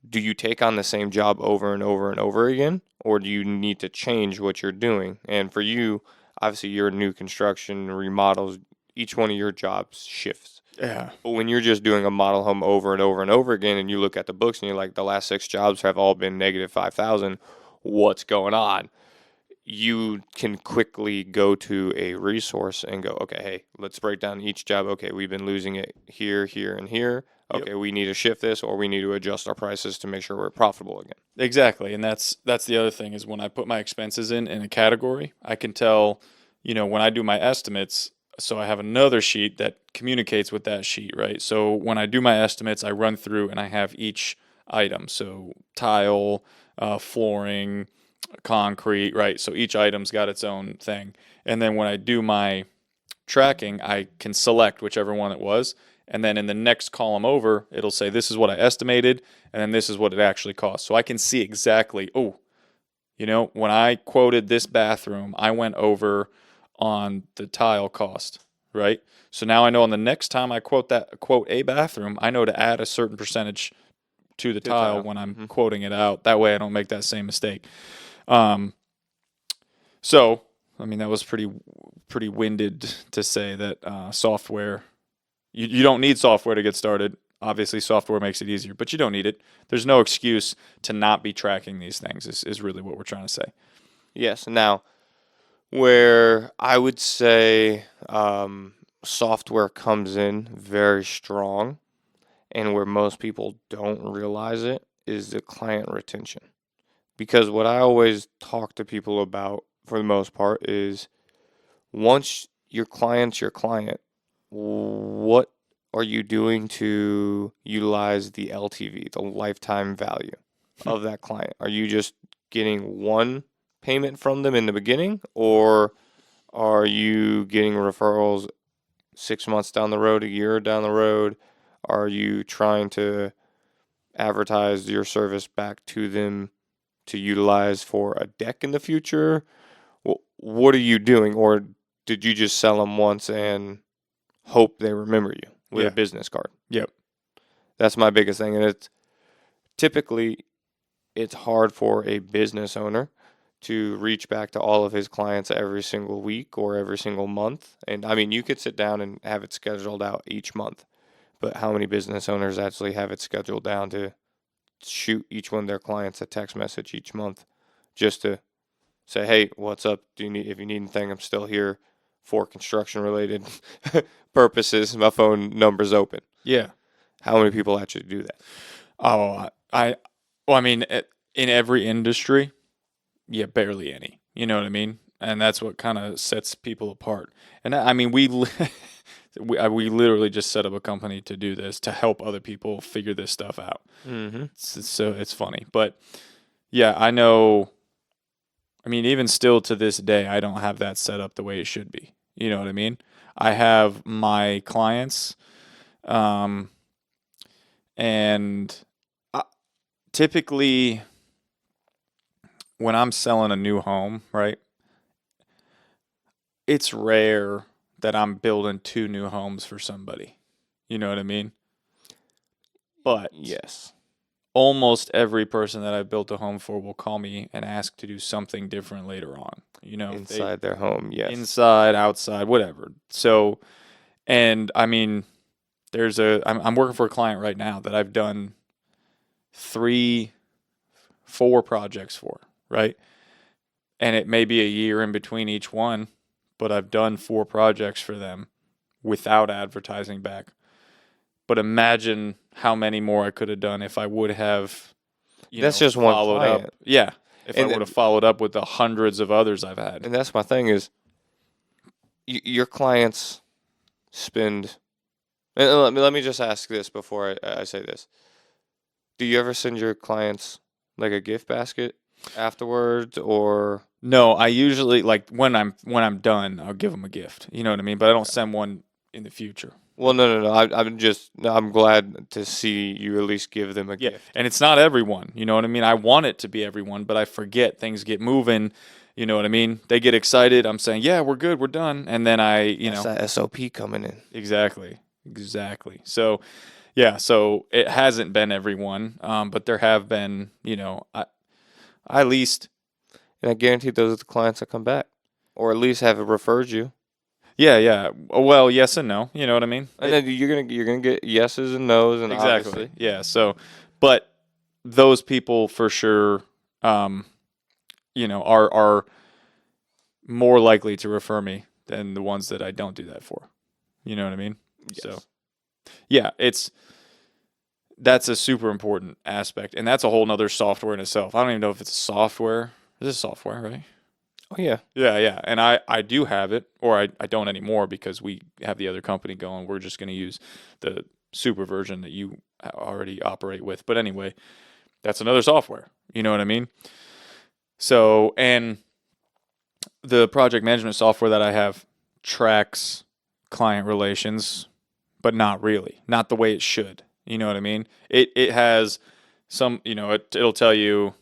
S2: do you take on the same job over and over and over again, or do you need to change what you're doing? And for you, obviously, you're new construction, remodels, each one of your jobs shifts.
S1: Yeah.
S2: But when you're just doing a model home over and over and over again, and you look at the books and you're like, the last 6 jobs have all been negative 5,000, what's going on? You can quickly go to a resource and go, okay, hey, let's break down each job. Okay, we've been losing it here, here, and here. Okay, we need to shift this, or we need to adjust our prices to make sure we're profitable again.
S1: Exactly. And that's the other thing is when I put my expenses in a category, I can tell, when I do my estimates, so I have another sheet that communicates with that sheet, right? So when I do my estimates, I run through and I have each item. So tile, flooring, concrete, right? So each item's got its own thing. And then when I do my tracking, I can select whichever one it was. And then in the next column over, it'll say, this is what I estimated, and then this is what it actually cost. So I can see exactly, when I quoted this bathroom, I went over on the tile cost, right? So now I know on the next time I quote a bathroom, I know to add a certain percentage to the tile when I'm quoting it out. That way I don't make that same mistake. So, that was pretty winded to say that software, you don't need software to get started. Obviously, software makes it easier, but you don't need it. There's no excuse to not be tracking these things is really what we're trying to say.
S2: Yes. Now, where I would say software comes in very strong, and where most people don't realize it, is the client retention. Because what I always talk to people about, for the most part, is once your client's your client, what are you doing to utilize the LTV, the lifetime value of that client? Are you just getting one payment from them in the beginning, or are you getting referrals 6 months down the road, a year down the road? Are you trying to advertise your service back to them to utilize for a deck in the future? What are you doing? Or did you just sell them once and hope they remember you with
S1: Yeah.
S2: a business card?
S1: Yep.
S2: That's my biggest thing. And it's typically it's hard for a business owner to reach back to all of his clients every single week or every single month. And I mean, you could sit down and have it scheduled out each month, but how many business owners actually have it scheduled down to shoot each one of their clients a text message each month just to say, hey, what's up? If you need anything, I'm still here for construction related purposes. My phone number's open.
S1: Yeah.
S2: How many people actually do that?
S1: Oh, well, I mean, in every industry, yeah, barely any. You know what I mean? And that's what kind of sets people apart. And I mean, we literally just set up a company to do this, to help other people figure this stuff out.
S2: Mm-hmm.
S1: So it's funny, but yeah, I know. I mean, even still to this day, I don't have that set up the way it should be. You know what I mean? I have my clients, and typically when I'm selling a new home, right? It's rare that I'm building 2 new homes for somebody. You know what I mean? But
S2: Yes.
S1: almost every person that I've built a home for will call me and ask to do something different later on. You know,
S2: Inside their home, yes.
S1: inside, outside, whatever. So, and I mean, I'm working for a client right now that I've done 3, 4 projects for, right? And it may be a year in between each one, but I've done 4 projects for them without advertising back. But imagine how many more I could have done if I would have,
S2: That's just one
S1: followed
S2: client.
S1: up. Yeah, if I
S2: And-
S1: would have followed up with the hundreds of others I've had.
S2: And that's my thing is your clients spend. And let me just ask this before I say this. Do you ever send your clients like a gift basket afterwards, or
S1: No, I usually like when I'm done, I'll give them a gift. You know what I mean? But I don't send one in the future.
S2: well, no. I'm glad to see you at least give them a
S1: Yeah,
S2: gift.
S1: and it's not everyone. You know what I mean? I want it to be everyone, but I forget. Things get moving. You know what I mean? They get excited. I'm saying, yeah, we're good, we're done, and then
S2: That's that SOP coming in.
S1: exactly. So, yeah, so it hasn't been everyone, but there have been. I at least.
S2: And I guarantee those are the clients that come back, or at least have referred you.
S1: Yeah. Well, yes and no. You know what I mean?
S2: And then you're gonna get yeses and nos, and
S1: Exactly.
S2: obviously,
S1: Yeah. So, but those people for sure, are more likely to refer me than the ones that I don't do that for. You know what I mean?
S2: yes.
S1: So, yeah, that's a super important aspect, and that's a whole nother software in itself. I don't even know if it's a software. This is software, right?
S2: Oh yeah.
S1: Yeah. And I do have it, or I don't anymore because we have the other company going. We're just going to use the super version that you already operate with. But anyway, that's another software. You know what I mean? So, and the project management software that I have tracks client relations, but not really, not the way it should. You know what I mean? It has some, it'll tell you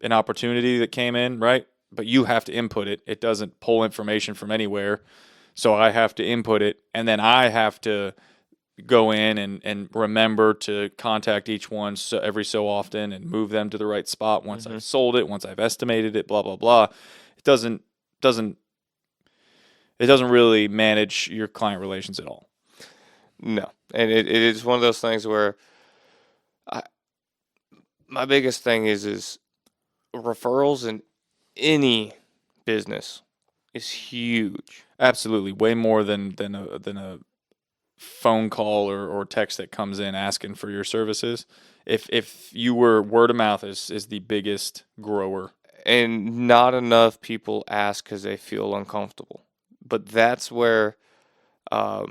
S1: an opportunity that came in, right? But you have to input it. It doesn't pull information from anywhere. So I have to input it, and then I have to go in and remember to contact each one every so often and move them to the right spot once I've sold it, once I've estimated it, blah blah blah. It doesn't really manage your client relations at all.
S2: No, and it is one of those things where my biggest thing is referrals in any business is huge.
S1: Absolutely, way more than a phone call or text that comes in asking for your services. If you were word of mouth is the biggest grower.
S2: And not enough people ask because they feel uncomfortable. But that's where I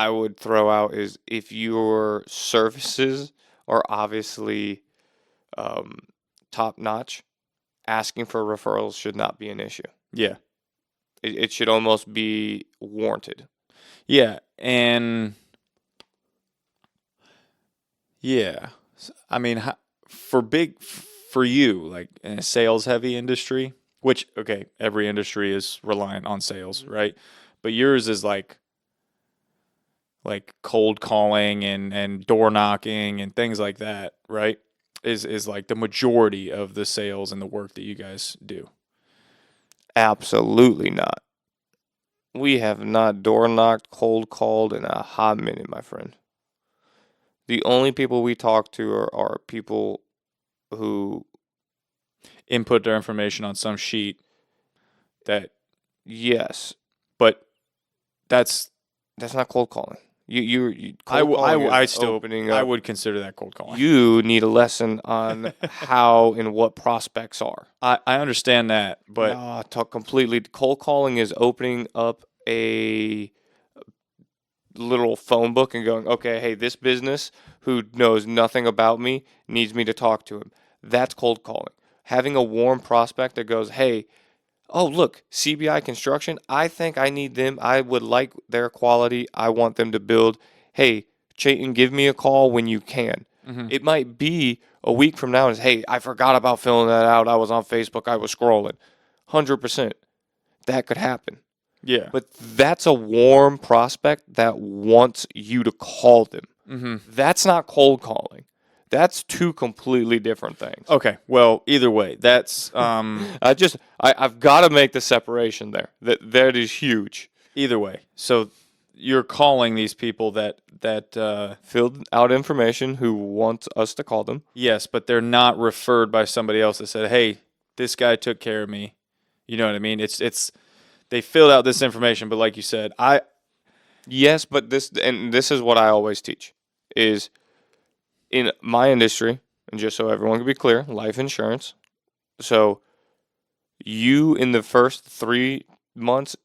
S2: would throw out is if your services are obviously top notch, asking for referrals should not be an issue.
S1: Yeah.
S2: It should almost be warranted.
S1: Yeah, and yeah, I mean, for you, like in a sales heavy industry, which okay, every industry is reliant on sales, right? But yours is like cold calling and door knocking and things like that, right? Is like the majority of the sales and the work that you guys do.
S2: Absolutely not. We have not door knocked, cold called in a hot minute, my friend. The only people we talk to are people who,
S1: Input their information on some sheet that,
S2: yes,
S1: but that's
S2: that's not cold calling. Cold
S1: I
S2: calling
S1: I
S2: is
S1: still
S2: opening
S1: I
S2: up.
S1: would consider that cold calling.
S2: You need a lesson on how and what prospects are.
S1: I understand that, but
S2: Nah, talk completely. Cold calling is opening up a little phone book and going, okay, hey, this business who knows nothing about me needs me to talk to him. That's cold calling. Having a warm prospect that goes, hey, oh, look, CBI Construction, I think I need them. I would like their quality. I want them to build. Hey, Chayton, give me a call when you can.
S1: mhm,
S2: It might be a week from now and it's, hey, I forgot about filling that out. I was on Facebook. I was scrolling. 100%. That could happen.
S1: yeah,
S2: But that's a warm prospect that wants you to call them.
S1: mhm.
S2: That's not cold calling. That's two completely different things.
S1: Okay, well, either way, that's
S2: I've got to make the separation there. That is huge.
S1: either way. So you're calling these people that
S2: Filled out information who wants us to call them.
S1: yes, but they're not referred by somebody else that said, "Hey, this guy took care of me." You know what I mean? It's they filled out this information, but like you said,
S2: Yes, but this is what I always teach is in my industry, and just so everyone can be clear, life insurance. So you in the first 3 months,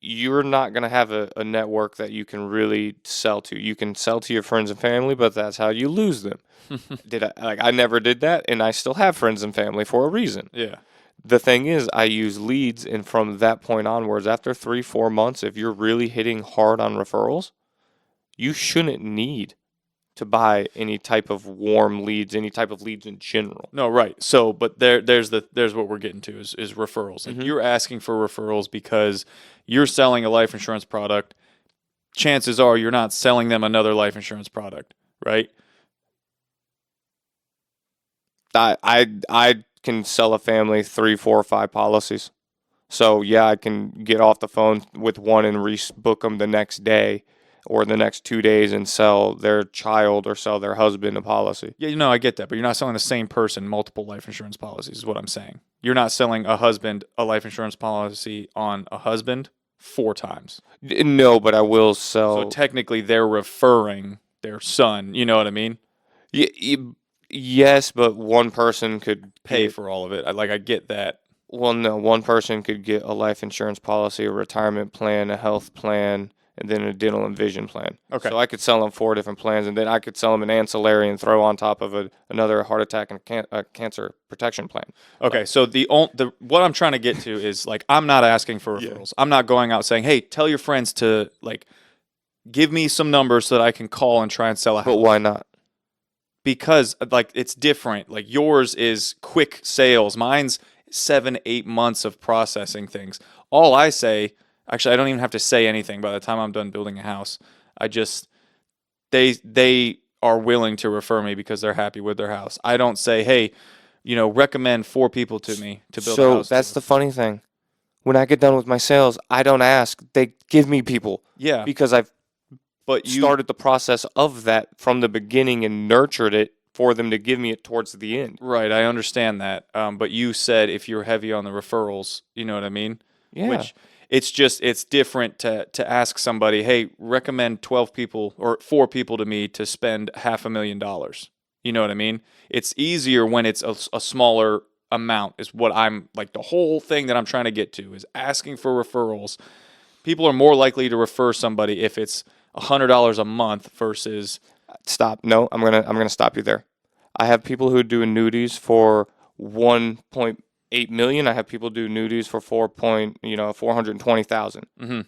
S2: you're not gonna have a network that you can really sell to. You can sell to your friends and family, but that's how you lose them. I never did that, and I still have friends and family for a reason.
S1: yeah.
S2: The thing is, I use leads, and from that point onwards, after 3-4 months, if you're really hitting hard on referrals, you shouldn't need to buy any type of warm leads, any type of leads in general.
S1: No, right. So, but there's what we're getting to is referrals. Like
S2: Mhm.
S1: you're asking for referrals because you're selling a life insurance product. Chances are you're not selling them another life insurance product, right?
S2: I can sell a family 3, 4, 5 policies. So yeah, I can get off the phone with one and rebook them the next day or the next 2 days and sell their child or sell their husband a policy.
S1: Yeah, you know, I get that, but you're not selling the same person multiple life insurance policies, is what I'm saying. You're not selling a husband a life insurance policy on a husband 4 times.
S2: No, but I will
S1: So
S2: sell.
S1: technically, they're referring their son. You know what I mean?
S2: Yes, but one person could
S1: Pay
S2: get,
S1: for all of it. I get that.
S2: well, no, one person could get a life insurance policy, a retirement plan, a health plan, and then a dental and vision plan.
S1: Okay.
S2: So I could sell them 4 different plans, and then I could sell them an ancillary and throw on top of another heart attack and cancer protection plan.
S1: Okay, so the what I'm trying to get to is like I'm not asking for
S2: Yeah.
S1: referrals. I'm not going out saying, "Hey, tell your friends to like give me some numbers so that I can call and try and sell a house."
S2: But why not?
S1: Because like it's different. Like yours is quick sales. Mine's 7, 8 months of processing things. All I say, actually, I don't even have to say anything by the time I'm done building a house. I just they are willing to refer me because they're happy with their house. I don't say, "Hey, recommend 4 people to me to build a
S2: So
S1: house."
S2: that's the funny thing. When I get done with my sales, I don't ask. They give me people
S1: yeah,
S2: because I've
S1: but you
S2: started the process of that from the beginning and nurtured it for them to give me it towards the end.
S1: right. I understand that. But you said if you're heavy on the referrals, you know what I mean.
S2: Yeah.
S1: Which it's different to ask somebody, hey, recommend 12 people or 4 people to me to spend $500,000. You know what I mean? It's easier when it's a smaller amount. Is what I'm like the whole thing that I'm trying to get to is asking for referrals. People are more likely to refer somebody if it's $100 a month versus
S2: Stop. No, I'm gonna stop you there. I have people who do annuities for 1.8 million. I have people do annuities for 420,000.
S1: mhm.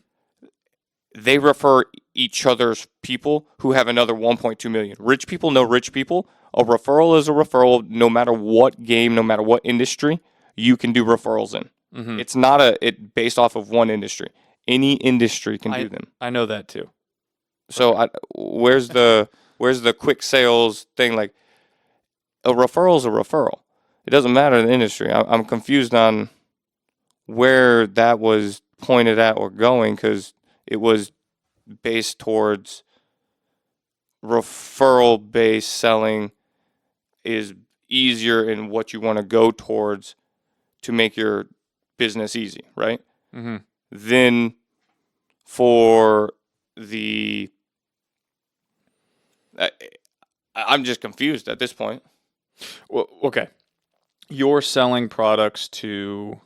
S2: they refer each other's people who have another 1.2 million. Rich people know rich people. A referral is a referral no matter what game, no matter what industry, you can do referrals in.
S1: Mm-hmm.
S2: It's not based off of one industry. Any industry can do them.
S1: I know that too.
S2: So where's the quick sales thing? Like, a referral is a referral. It doesn't matter the industry. I'm confused on where that was pointed at or going, because it was based towards referral-based selling is easier in what you want to go towards to make your business easy, right?
S1: Mm-hmm.
S2: Then for the... I'm just confused at this point.
S1: Well, okay. You're selling products to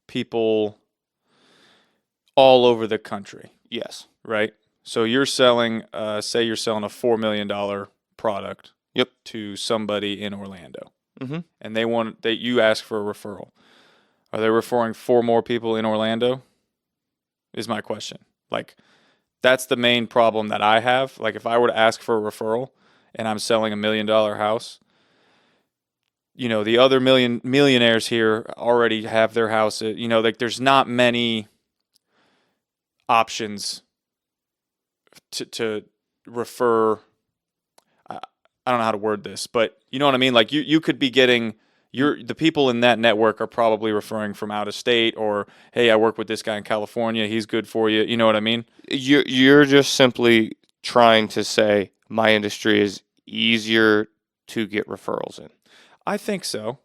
S1: people all over the country,
S2: Yes.
S1: right? So you're selling, say you're selling a $4 million product.
S2: Yep.
S1: To somebody in Orlando,
S2: Mm-hmm.
S1: and you ask for a referral. Are they referring 4 more people in Orlando? Is my question. Like, that's the main problem that I have. Like, if I were to ask for a referral and I'm selling $1 million house, the other millionaires here already have their house. Like, there's not many options to refer. I don't know how to word this, but you know what I mean? Like, you could be getting the people in that network are probably referring from out of state, or, hey, I work with this guy in California. He's good for you. You know what I mean?
S2: You're just simply trying to say my industry is easier to get referrals in.
S1: I think so.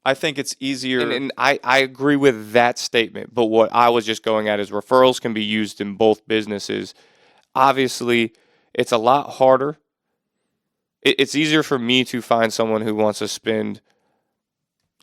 S1: I think it's easier.
S2: And I agree with that statement, but what I was just going at is referrals can be used in both businesses. Obviously, it's a lot harder. It's easier for me to find someone who wants to spend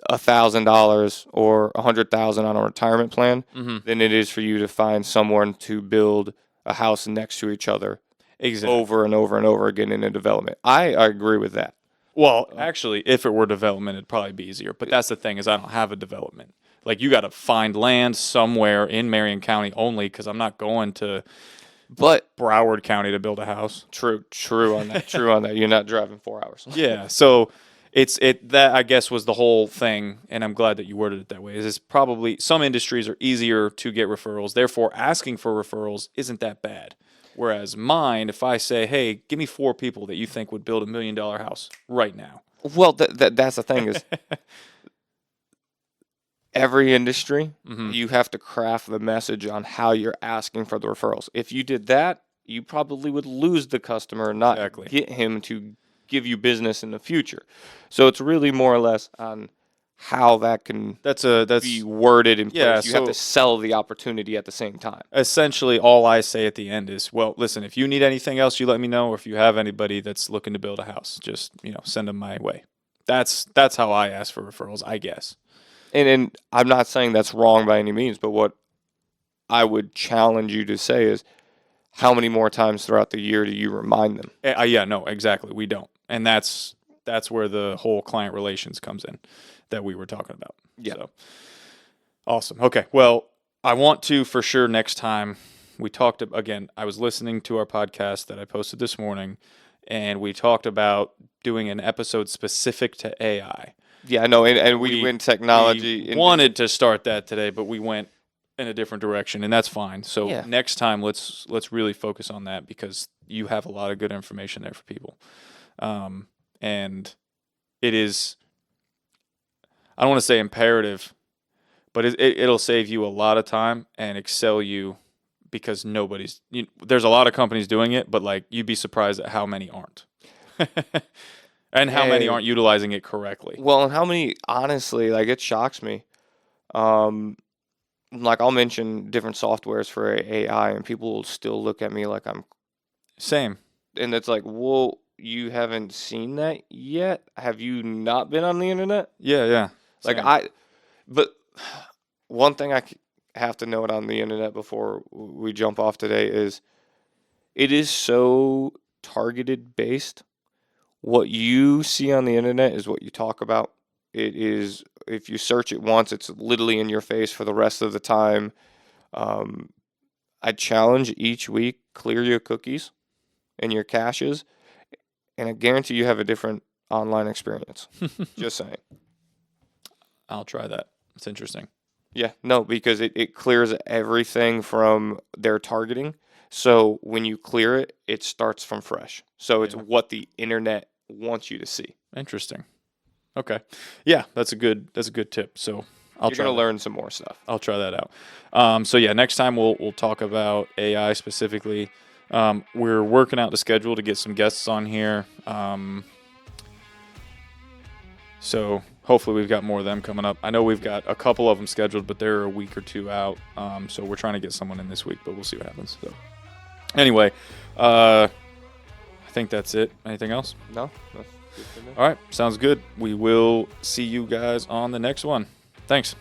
S2: $1,000 or $100,000 on a retirement plan
S1: Mhm.
S2: than it is for you to find someone to build a house next to each other
S1: Exactly.
S2: over and over and over again in a development. I agree with that.
S1: Well, actually, if it were development, it'd probably be easier. But that's the thing, is I don't have a development. Like, you got to find land somewhere in Marion County only, because I'm not going to
S2: But
S1: Broward County to build a house.
S2: true on that. True on that. You're not driving 4 hours.
S1: Yeah. So that, I guess, was the whole thing, and I'm glad that you worded it that way. Is it's probably some industries are easier to get referrals, therefore asking for referrals isn't that bad. Whereas mine, if I say, hey, give me 4 people that you think would build $1 million house right now.
S2: Well, that's the thing is every industry,
S1: Mhm.
S2: you have to craft the message on how you're asking for the referrals. If you did that, you probably would lose the customer and not
S1: Exactly.
S2: get him to give you business in the future. So it's really more or less on how that can
S1: That's
S2: be worded in place.
S1: yeah,
S2: You have to
S1: so-
S2: sell the opportunity at the same time.
S1: essentially all I say at the end is, well, listen, if you need anything else, you let me know, or if you have anybody that's looking to build a house, just, send them my way. That's how I ask for referrals, I guess.
S2: And I'm not saying that's wrong by any means, but what I would challenge you to say is, how many more times throughout the year do you remind them?
S1: Yeah, no, exactly. We don't. And that's where the whole client relations comes in that we were talking about.
S2: Yeah.
S1: So, awesome. Okay. Well, I want to, for sure, next time we talked again, I was listening to our podcast that I posted this morning, and we talked about doing an episode specific to AI.
S2: Yeah, I know, and we
S1: We-
S2: went technology.
S1: We wanted to start that today, but we went in a different direction, and that's fine. So
S2: Yeah.
S1: next time, let's really focus on that, because you have a lot of good information there for people, and it is. I don't want to say imperative, but it'll save you a lot of time and excel you, because there's a lot of companies doing it, but like, you'd be surprised at how many aren't. And how many
S2: Yeah.
S1: aren't utilizing it correctly.
S2: Well, and how many? Honestly, like, it shocks me. Like, I'll mention different softwares for AI, and people will still look at me like I'm.
S1: Same.
S2: And it's like, well, you haven't seen that yet? Have you not been on the internet?
S1: Yeah.
S2: Like,
S1: Same.
S2: but one thing I have to note on the internet before we jump off today is, it is so targeted based. What you see on the internet is what you talk about. It is, if you search it once, it's literally in your face for the rest of the time. I challenge each week, clear your cookies and your caches, and I guarantee you have a different online experience. Just saying.
S1: I'll try that. It's interesting.
S2: Yeah, no, because it clears everything from their targeting. So when you clear it, it starts from fresh. So it's
S1: Yeah.
S2: what the internet wants you to see.
S1: Interesting. Okay. Yeah, that's a good tip. So I'll
S2: You're
S1: try
S2: gonna
S1: that.
S2: learn some more stuff.
S1: I'll try that out. So yeah, next time we'll talk about AI specifically. We're working out the schedule to get some guests on here. So hopefully we've got more of them coming up. I know we've got a couple of them scheduled, but they're a week or two out. So we're trying to get someone in this week, but we'll see what happens. So anyway, I think that's it. Anything else?
S2: No? That's good for me.
S1: All right, sounds good. We will see you guys on the next one. Thanks.